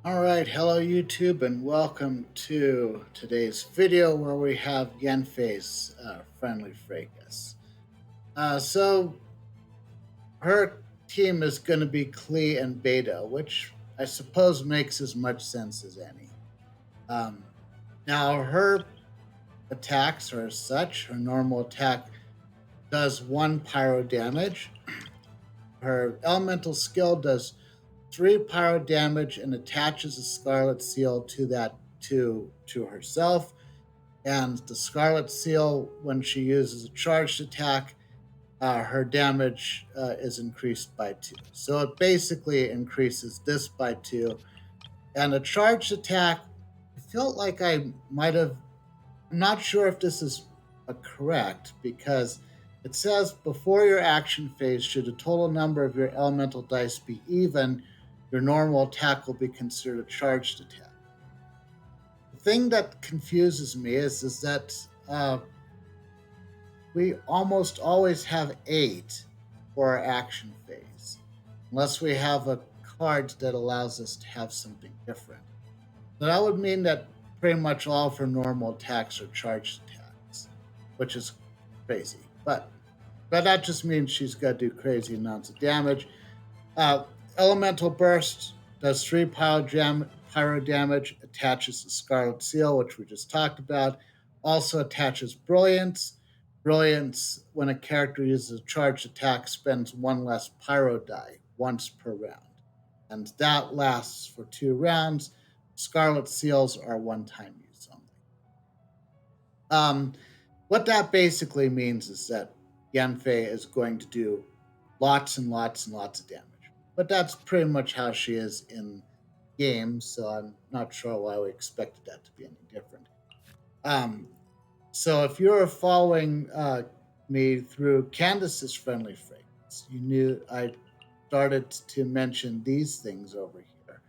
Alright, hello YouTube and welcome to today's video where we have Yanfei's friendly Fracas. So her team is going to be Klee and Beta, which I suppose makes as much sense as any. Um, Now her attacks are as such. Her normal attack does 1 pyro damage. Her elemental skill does 3 pyro damage and attaches a scarlet seal to that to herself. And the scarlet seal, when she uses a charged attack, her damage is increased by 2. So it basically increases this by 2. And a charged attack, I felt like I might have. I'm not sure if this is correct because it says before your action phase, should the total number of your elemental dice be even, your normal attack will be considered a charged attack. The thing that confuses me is that we almost always have 8 for our action phase, unless we have a card that allows us to have something different. So that would mean that pretty much all of her normal attacks are charged attacks, which is crazy. But that just means she's got to do crazy amounts of damage. Elemental Burst does 3 pyro damage, attaches the Scarlet Seal, which we just talked about. Also attaches Brilliance. Brilliance, when a character uses a charged attack, spends 1 less pyro die once per round. And that lasts for 2 rounds. Scarlet Seals are one-time use only. What that basically means is that Yanfei is going to do lots and lots and lots of damage. But that's pretty much how she is in games, so I'm not sure why we expected that to be any different. So if you're following me through Candace's friendly fragrance, you knew I started to mention these things over here,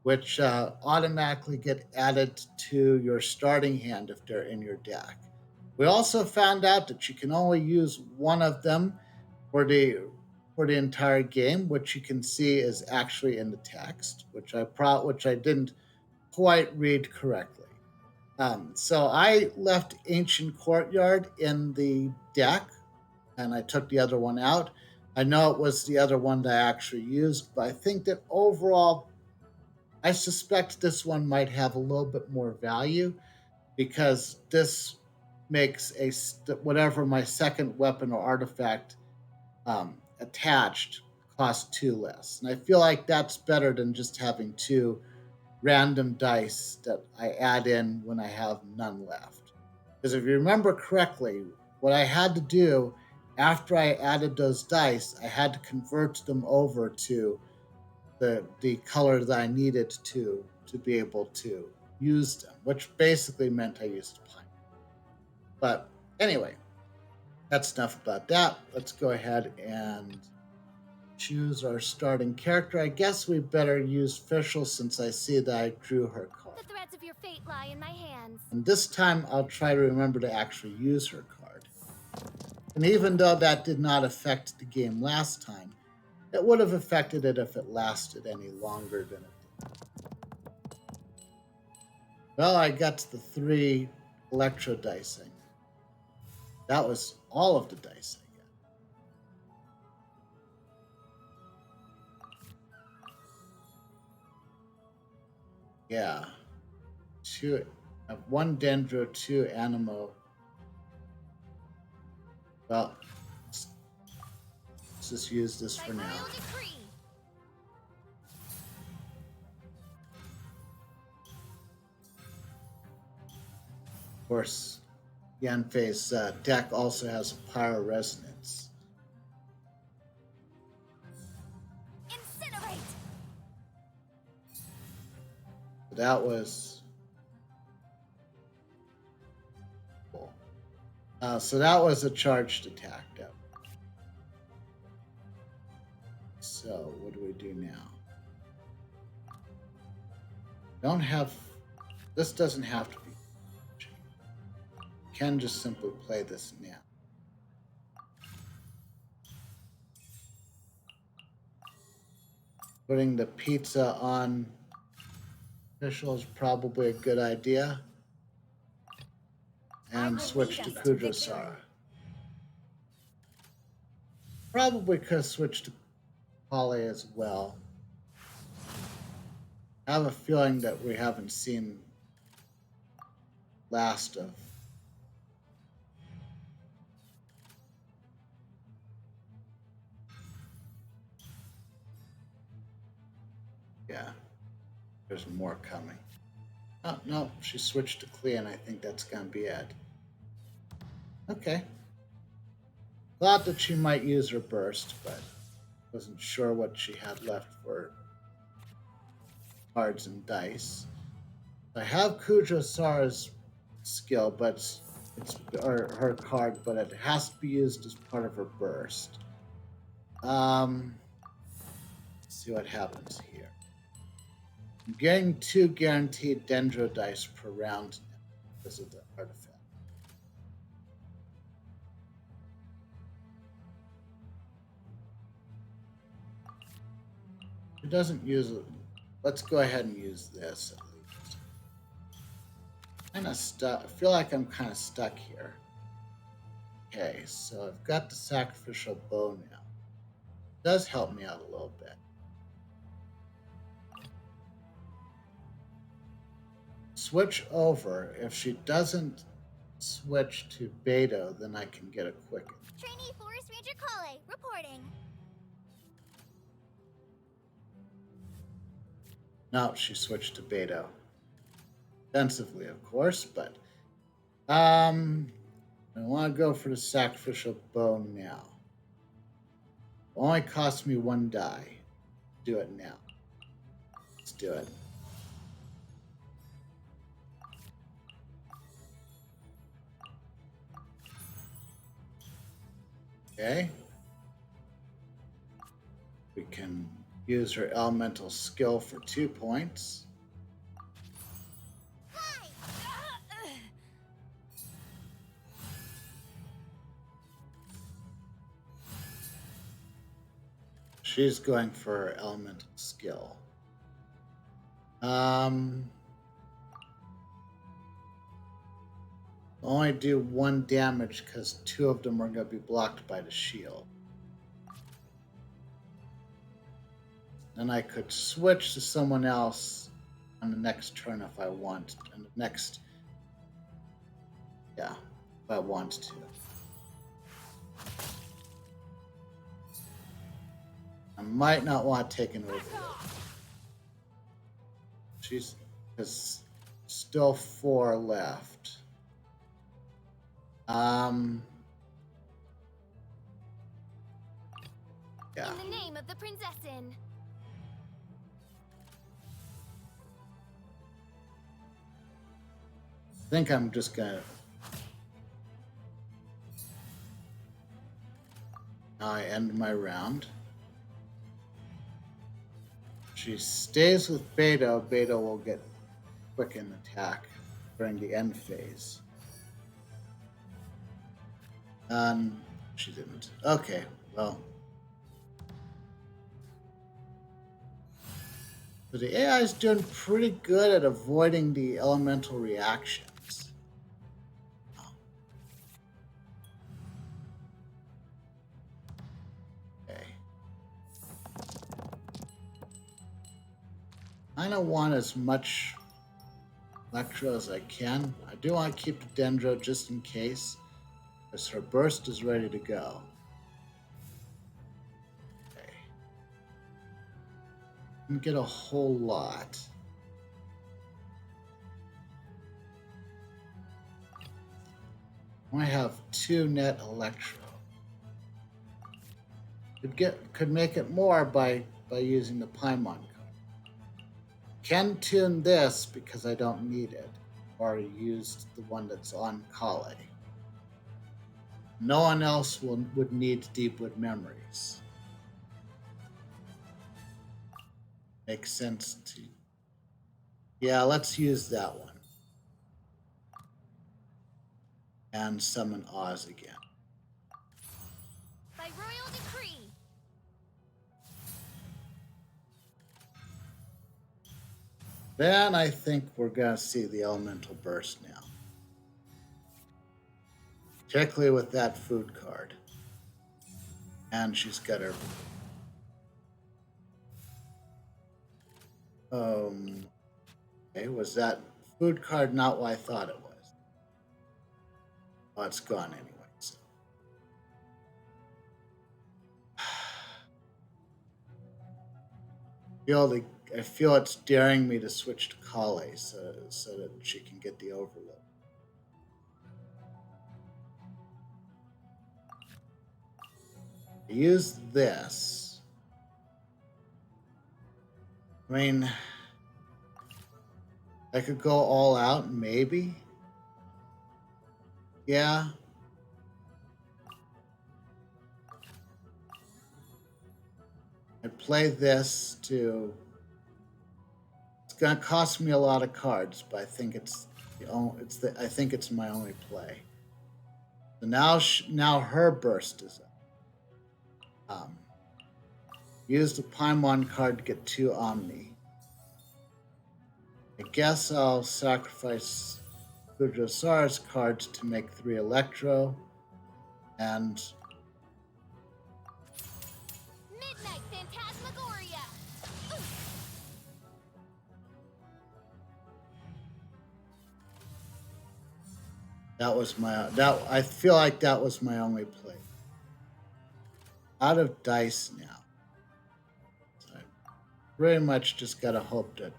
which automatically get added to your starting hand if they're in your deck. We also found out that you can only use one of them for the entire game, which you can see is actually in the text, which I didn't quite read correctly. So I left Ancient Courtyard in the deck, and I took the other one out. I know it was the other one that I actually used, but I think that overall, I suspect this one might have a little bit more value because this makes whatever my second weapon or artifact attached cost 2 less. And I feel like that's better than just having 2 random dice that I add in when I have none left. Because if you remember correctly, what I had to do after I added those dice, I had to convert them over to the color that I needed to be able to use them, which basically meant I used pine. But anyway, that's enough about that. Let's go ahead and choose our starting character. I guess we better use Fischl since I see that I drew her card. The threads of your fate lie in my hands. And this time I'll try to remember to actually use her card. And even though that did not affect the game last time, it would have affected it if it lasted any longer than it did. Well, I got the 3 electro dicing. That was all of the dice I got. Yeah. 1 Dendro, 2 Animo. Well, let's just use this for now. Of course, Yanfei's deck also has a Pyro Resonance. Incinerate! That was cool. So that was a charged attack. So what do we do now? This doesn't have to be. You can just simply play this now. Putting the pizza on Official is probably a good idea. And switch to Kujosara. Probably could switch to Polly as well. I have a feeling that we haven't seen last of. Yeah, there's more coming. Oh, no, she switched to Klee, and I think that's going to be it. Okay. Thought that she might use her burst, but wasn't sure what she had left for cards and dice. I have Kujosara's skill, but or her card, but it has to be used as part of her burst. Let's see what happens here. I'm getting 2 guaranteed Dendro dice per round now because of the artifact. It doesn't use it. Let's go ahead and use this at least. Kind of stuck. I feel like I'm kind of stuck here. Okay, so I've got the sacrificial bow now. It does help me out a little bit. Switch over. If she doesn't switch to Beto, then I can get a quicken. Trainee Forest Ranger Klee, reporting. No, she switched to Beto. Defensively, of course, but I want to go for the sacrificial bow now. Only cost me 1 die. Do it now. Let's do it. Okay. We can use her elemental skill for 2 points. She's going for her elemental skill. Only do 1 damage because 2 of them are going to be blocked by the shield. Then I could switch to someone else on the next turn if I want. And the next, yeah, if I want to. I might not want to take an overload. There's still 4 left. Yeah. In the name of the Princessin. I think I'm just gonna. I end my round. She stays with Beto. Beto will get quicken attack during the end phase. She didn't. Okay, well. So the AI is doing pretty good at avoiding the elemental reactions. Okay. I don't want as much Electro as I can. I do want to keep the Dendro just in case, because her burst is ready to go. Okay. Didn't get a whole lot. I have 2 net Electro. Could make it more by using the Paimon card. Can tune this because I don't need it. Already used the one that's on Klee. No one else would need Deepwood Memories. Makes sense to. Yeah, let's use that one. And summon Oz again. By royal decree. Then I think we're going to see the elemental burst now. Particularly with that food card. And she's got her... Okay, was that food card not what I thought it was? Oh, it's gone anyway. So. I feel it's daring me to switch to Klee so that she can get the overload. Use this. I mean, I could go all out, maybe. Yeah. I'd play this to... It's gonna cost me a lot of cards, but I think I think it's my only play. So now her burst is up. Use the Paimon card to get 2 Omni. I guess I'll sacrifice Kudrosara's cards to make 3 Electro, and Midnight Phantasmagoria. I feel like that was my only play. Out of dice now. So I pretty much just gotta hope that...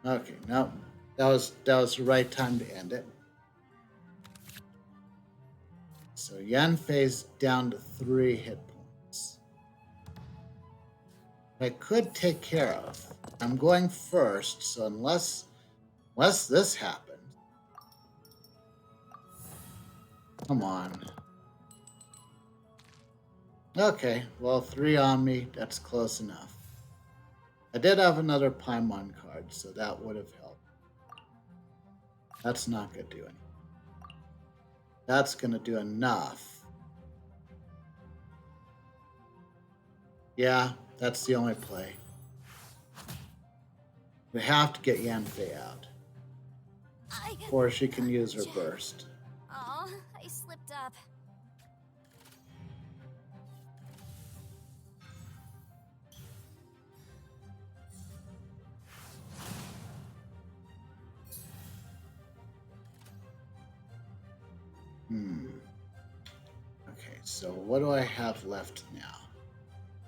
Okay, no. That was the right time to end it. So Yanfei's down to 3 hit points. I could take care of. I'm going first, so unless this happens. Come on. Okay, well, 3 on me. That's close enough. I did have another Paimon card, so that would have helped. That's not going to do anything. That's going to do enough. Yeah, that's the only play. We have to get Yanfei out. Or she can use her burst. Oh, I slipped up. Okay, so what do I have left now?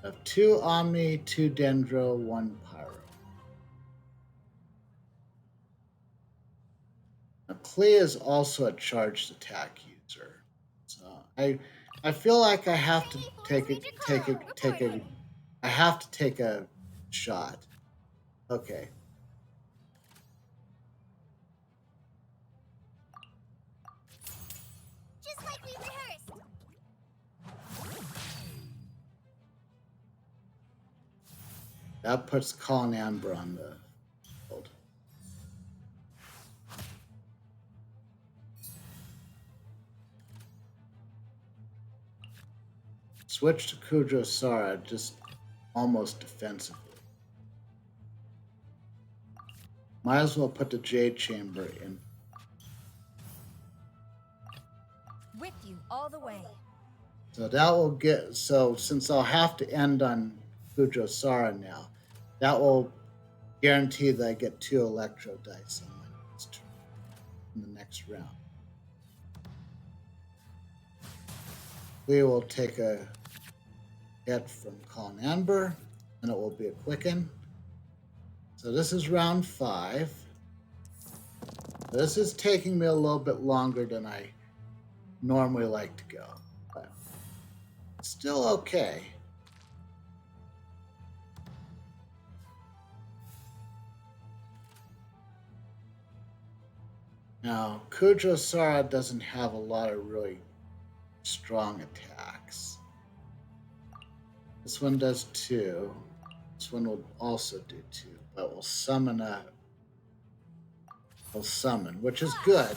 I have 2 Omni, 2 Dendro, 1 Pyro. Now, Klee is also a charged attack user. So I feel like I have to I have to take a shot. Okay. Just like we rehearsed. That puts Colin Amber on the field. Switch to Kudrosara just almost defensively. Might as well put the Jade Chamber in. With you all the way. So that will get... So since I'll have to end on Kudrosara now, that will guarantee that I get 2 Electro dice on my next turn in the next round. We will take a hit from Colin Amber, and it will be a quicken. So this is round 5. This is taking me a little bit longer than I normally like to go, but still okay. Now, Kudrosara doesn't have a lot of really strong attacks. This one does 2. This one will also do 2, but will summon, which is good.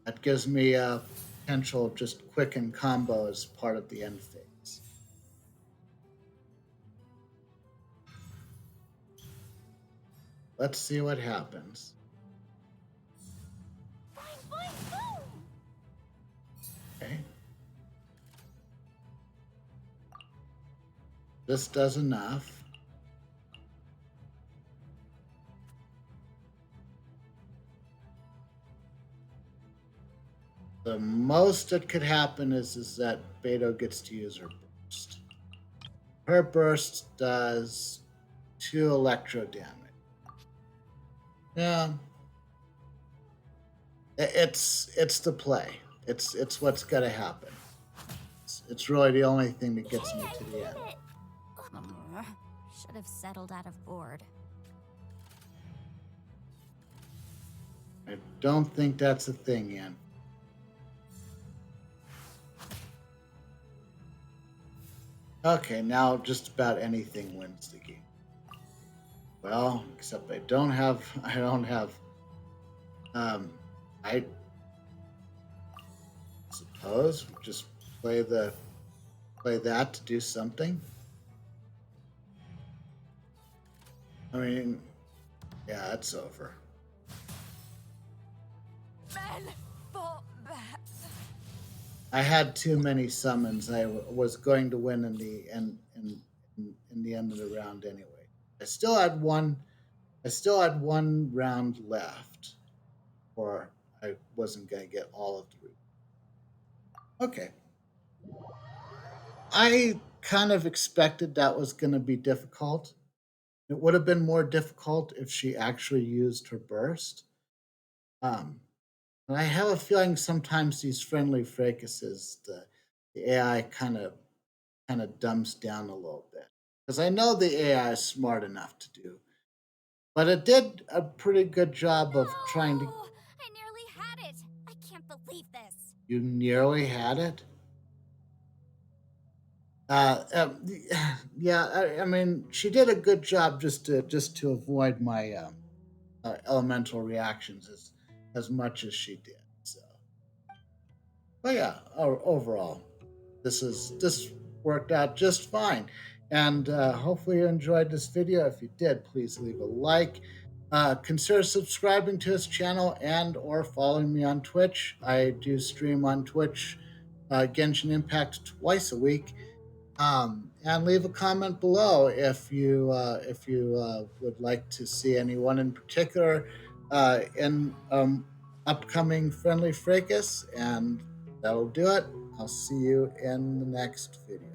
That gives me a potential just quicken combo as part of the end phase. let's see what happens. Fine, fine, boom! Okay. This does enough. The most that could happen is that Beto gets to use her burst. Her burst does 2 electro damage. Yeah, it's the play. It's what's gonna happen. It's really the only thing that gets me to the end. Should have settled out of board. I don't think that's a thing, Yan. Okay, now just about anything wins the game. Well, except I don't have I suppose just play that to do something. I mean, yeah, it's over. Men fought back. I had too many summons. I was going to win in the end in the end of the round anyway. I still had one round left, or I wasn't going to get all of the route. Okay. I kind of expected that was going to be difficult. It would have been more difficult if she actually used her burst. And I have a feeling sometimes these friendly fracases, the AI kind of dumps down a little bit. Because I know the AI is smart enough to do. But it did a pretty good job of trying to. I nearly had it. I can't believe this. You nearly had it? Yeah, I mean, she did a good job just to avoid my elemental reactions as much as she did. So, but yeah, overall, this worked out just fine, and hopefully you enjoyed this video. If you did, please leave a like. Consider subscribing to this channel and or following me on Twitch. I do stream on Twitch Genshin Impact twice a week. And leave a comment below if you would like to see anyone in particular in upcoming Friendly Fracas, and that'll do it. I'll see you in the next video.